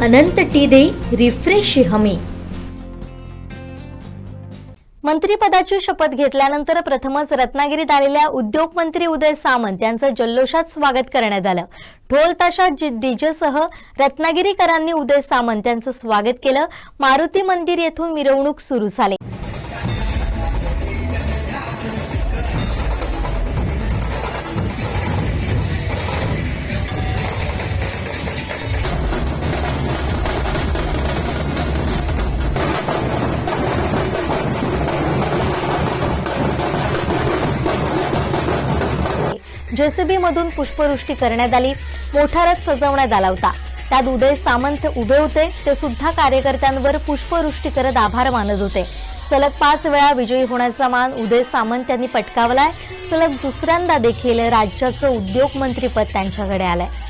अनंत T refresh हमी। मंत्रिपदाची शपथ घेतल्यानंतर प्रथमच रत्नागिरीत आलेल्या उद्योग मंत्री उदय सामंत यांचं जल्लोषात स्वागत करण्यात आलं। ढोल ताशात डीजेसह रत्नागिरीकरांनी उदय सामंत यांचं स्वागत केलं। मारुती मंदिर येथून मिरवणूक सुरू झाली। जेसीबी मधून पुष्पवृष्टी करण्यात आली। मोठा रथ सजवण्यात आला होता। त्यात उदय सामंत उभे होते। ते सुद्धा कार्यकर्त्यांवर पुष्पवृष्टी करत आभार मानत होते। सलग 5 वेळा विजयी होण्याचा मान उदय सामंत यांनी पटकावलाय। सलग दुसऱ्यांदा देखील राज्याचं उद्योग मंत्रीपद त्यांच्याकडे आलंय।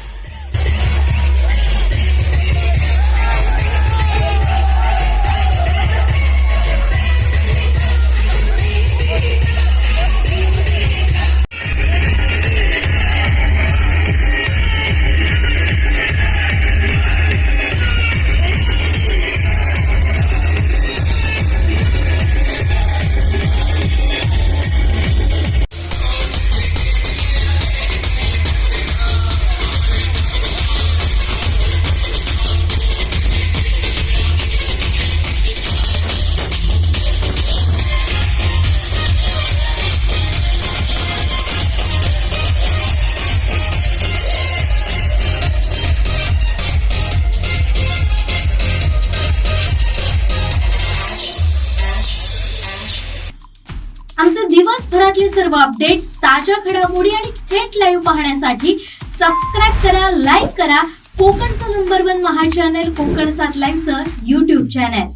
आमचे दिवसभरातले सर्व अपडेट्स, ताज्या घडामोडी आणि थेट लाईव्ह पाहण्यासाठी सबस्क्राईब करा, लाईक करा कोकणचं नंबर 1 महा चॅनल कोकण 7 लाईव्हचं YouTube चॅनल।